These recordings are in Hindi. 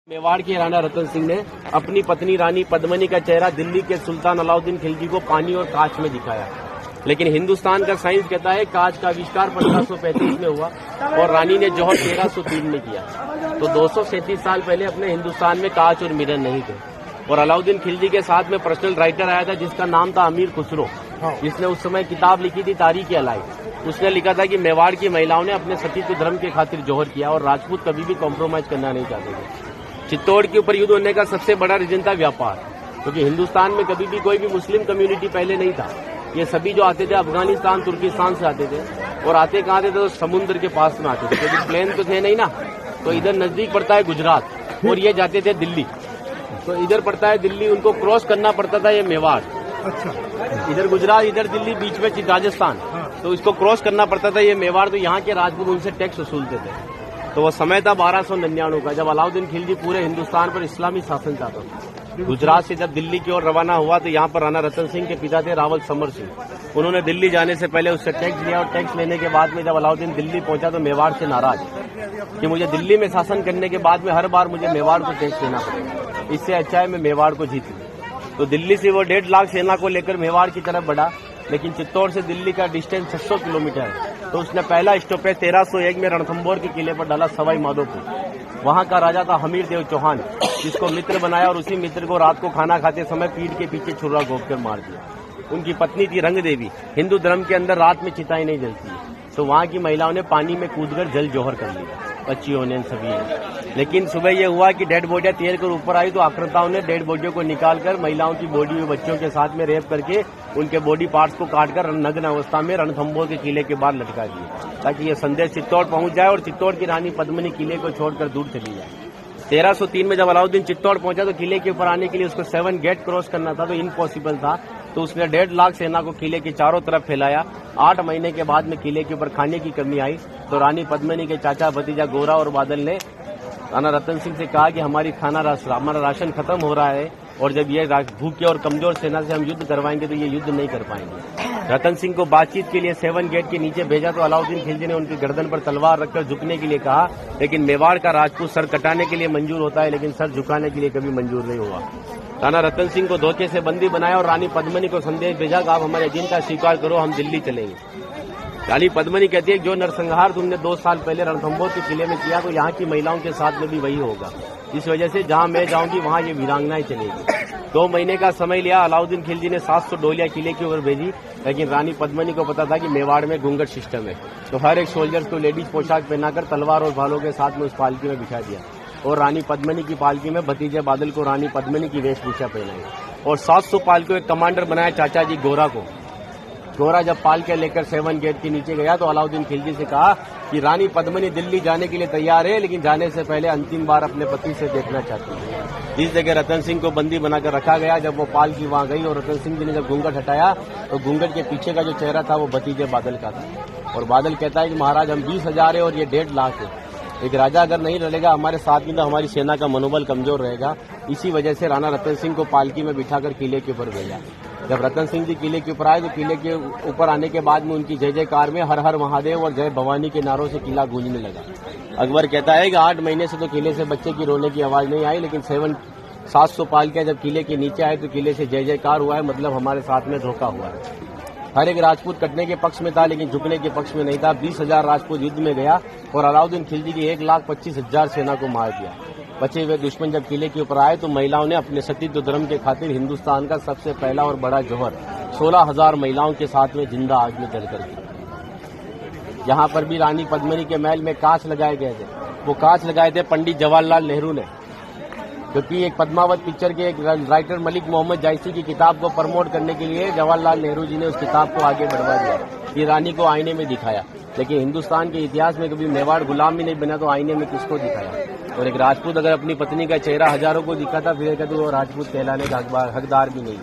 मेवाड़ के राणा रतन सिंह ने अपनी पत्नी रानी पद्मिनी का चेहरा दिल्ली के सुल्तान अलाउद्दीन खिलजी को पानी और कांच में दिखाया। लेकिन हिंदुस्तान का साइंस कहता है कांच का आविष्कार 1535 में हुआ और रानी ने जौहर 1303 में किया। तो 237 साल पहले अपने हिंदुस्तान में कांच और मिरर नहीं थे। और अलाउद्दीन खिलजी के साथ में पर्सनल राइटर आया था जिसका नाम था अमीर खुसरो, जिसने उस समय किताब लिखी थी तारीख अलाई। उसने लिखा था कि मेवाड़ की महिलाओं ने अपने सतीत्व धर्म के खातिर जौहर किया और राजपूत कभी भी कॉम्प्रोमाइज करना नहीं चाहते थे। चित्तौड़ के ऊपर युद्ध होने का सबसे बड़ा रीजन था व्यापार, क्योंकि हिंदुस्तान में कभी भी कोई भी मुस्लिम कम्युनिटी पहले नहीं था। ये सभी जो आते थे अफगानिस्तान तुर्किस्तान से आते थे और आते कहाँ थे तो समुद्र के पास में आते थे, क्योंकि प्लेन तो थे नहीं ना। तो इधर नजदीक पड़ता है गुजरात और ये जाते थे दिल्ली, तो इधर पड़ता है दिल्ली, उनको क्रॉस करना पड़ता था ये मेवाड़। अच्छा, इधर गुजरात इधर दिल्ली बीच में राजस्थान, तो इसको क्रॉस करना पड़ता था ये मेवाड़। तो यहाँ के राजपूत उनसे टैक्स वसूलते थे। तो वो समय था 1299 का, जब अलाउद्दीन खिलजी पूरे हिंदुस्तान पर इस्लामी शासन चाहता था। गुजरात से जब दिल्ली की ओर रवाना हुआ तो यहाँ पर राणा रतन सिंह के पिता थे रावल समर सिंह। उन्होंने दिल्ली जाने से पहले उससे टैक्स लिया और टैक्स लेने के बाद में जब अलाउद्दीन दिल्ली पहुंचा तो मेवाड़ से नाराज कि मुझे दिल्ली में शासन करने के बाद में हर बार मुझे मेवाड़ को टैक्स देना पड़ेगा, इससे अच्छा है मैं मेवाड़ को जीत लूं। तो दिल्ली से वो 1.5 लाख सेना को लेकर मेवाड़ की तरफ बढ़ा, लेकिन चित्तौड़ से दिल्ली का डिस्टेंस 600 किलोमीटर है। तो उसने पहला स्टॉपेज 1301 में रणथंभौर के किले पर डाला सवाई माधोपुर। वहां का राजा था हमीर देव चौहान, जिसको मित्र बनाया और उसी मित्र को रात को खाना खाते समय पीठ के पीछे छुरा घोंप कर मार दिया। उनकी पत्नी थी रंग देवी। हिंदू धर्म के अंदर रात में चिताएं नहीं जलती है, तो वहां की महिलाओं ने पानी में कूदकर जल जौहर कर लिया, बच्चियों ने सभी ने। लेकिन सुबह यह हुआ कि डेड बॉडियां तैर कर ऊपर आई तो आक्रांताओं ने डेड बॉडियों को निकालकर महिलाओं की बॉडी में बच्चों के साथ में रेप करके उनके बॉडी पार्ट्स को काटकर नग्न अवस्था में रणथंभौर के किले के बाहर लटका दिया, ताकि यह संदेश चित्तौड़ पहुंच जाए और चित्तौड़ की रानी पद्मिनी किले को छोड़कर दूर चली जाए। 1303 में जब अलाउद्दीन चित्तौड़ पहुंचा तो किले के ऊपर आने के लिए उसको 7 गेट क्रॉस करना था, तो इम्पॉसिबल था। तो उसने 1.5 लाख सेना को किले के चारों तरफ फैलाया। 8 महीने के बाद में किले के ऊपर खाने की कमी आई तो रानी पद्मिनी के चाचा भतीजा गोरा और बादल ने राणा रतन सिंह से कहा कि हमारा राशन खत्म हो रहा है और जब ये भूखे और कमजोर सेना से हम युद्ध करवाएंगे तो ये युद्ध नहीं कर पाएंगे। रतन सिंह को बातचीत के लिए 7 गेट के नीचे भेजा तो अलाउद्दीन खिलजी ने उनकी गर्दन पर तलवार रखकर झुकने के लिए कहा, लेकिन मेवाड़ का राजपूत सर कटाने के लिए मंजूर होता है लेकिन सर झुकाने के लिए कभी मंजूर नहीं हुआ। राणा रतन सिंह को धोखे से बंदी बनाया और रानी पद्मिनी को संदेश भेजा कि आप हमारे एजेंडा स्वीकार करो, हम दिल्ली चलेंगे। रानी पद्मिनी कहती है जो नरसंहार तुमने 2 साल पहले रणथंभौर के किले में किया तो यहाँ की महिलाओं के साथ में भी वही होगा। इस वजह से जहाँ मैं जाऊंगी वहाँ ये वीरांगनाएं चलेगी। 2 महीने का समय लिया। अलाउद्दीन खिलजी ने 700 डोलियां किले के ऊपर भेजी, लेकिन रानी पद्मिनी को पता था कि मेवाड़ में घूंघट सिस्टम है, तो हर एक सोल्जर को लेडीज पोशाक पहनाकर तलवार और भालों के साथ में उस पालकी में बिठा दिया और रानी पद्मिनी की पालकी में भतीजे बादल को रानी पद्मिनी की वेशभूषा पहनाई और 700 पालकियों एक कमांडर बनाया चाचा जी गोरा को। गोरा जब पालकियां लेकर 7 गेट के नीचे गया तो अलाउद्दीन खिलजी से कहा कि रानी पद्मिनी दिल्ली जाने के लिए तैयार है, लेकिन जाने से पहले अंतिम बार अपने पति से देखना चाहती है। इस जगह रतन सिंह को बंदी बनाकर रखा गया। जब वो पालकी वहां गई और रतन सिंह जी ने जब घूंघट हटाया तो घूंघट के पीछे का जो चेहरा था वो भतीजे बादल का था। और बादल कहता है कि महाराज हम 20,000 है और ये 1.5 लाख है। एक राजा अगर नहीं लड़ेगा हमारे साथ में तो हमारी सेना का मनोबल कमजोर रहेगा। इसी वजह से राणा रतन सिंह को पालकी में बिठाकर किले के ऊपर भेजा। जब रतन सिंह जी किले के ऊपर आए तो किले के ऊपर आने के बाद में उनकी जय जयकार में हर हर महादेव और जय भवानी के नारों से किला गूंजने लगा। अकबर कहता है कि 8 महीने से तो किले से बच्चे की रोने की आवाज नहीं आई, लेकिन 700 पालकियां जब किले के नीचे आए तो किले से जय जयकार हुआ है, मतलब हमारे साथ में धोखा हुआ है। हर एक राजपूत कटने के पक्ष में था लेकिन झुकने के पक्ष में नहीं था। 20,000 राजपूत युद्ध में गया और अलाउद्दीन खिलजी की 1,25,000 सेना को मार दिया। बचे हुए दुश्मन जब किले के ऊपर आए तो महिलाओं ने अपने सतीत्व धर्म के खातिर हिंदुस्तान का सबसे पहला और बड़ा जौहर 16,000 महिलाओं के साथ में जिंदा आग में जलकर किया। यहाँ पर भी रानी पद्मिनी के महल में कांच लगाए गए थे। वो कांच लगाए थे पंडित जवाहरलाल नेहरू ने, क्योंकि एक पद्मावत पिक्चर के एक राइटर मलिक मोहम्मद जायसी की किताब को प्रमोट करने के लिए जवाहरलाल नेहरू जी ने उस किताब को आगे बढ़वा दिया। ये रानी को आईने में दिखाया, लेकिन हिंदुस्तान के इतिहास में कभी मेवाड़ गुलाम भी नहीं बना तो आईने में किसको दिखाया। और एक राजपूत अगर अपनी पत्नी का चेहरा हजारों को दिखाता फिर कहते वो राजपूत कहलाने का हकदार भी नहीं।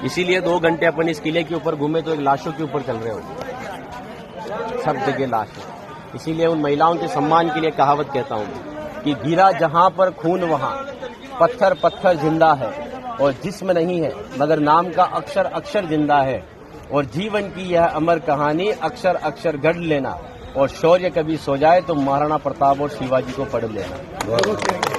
इसीलिए 2 घंटे अपन इस किले के ऊपर घूमे तो एक लाशों के ऊपर चल रहे होते, सब जगह लाश है। इसीलिए उन महिलाओं के सम्मान के लिए कहावत कहता हूँ कि गिरा जहां पर खून वहां पत्थर पत्थर जिंदा है और जिस्म नहीं है मगर नाम का अक्षर अक्षर जिंदा है। और जीवन की यह अमर कहानी अक्षर अक्षर गढ़ लेना और शौर्य कभी सो जाए तो महाराणा प्रताप और शिवाजी को पढ़ लेना।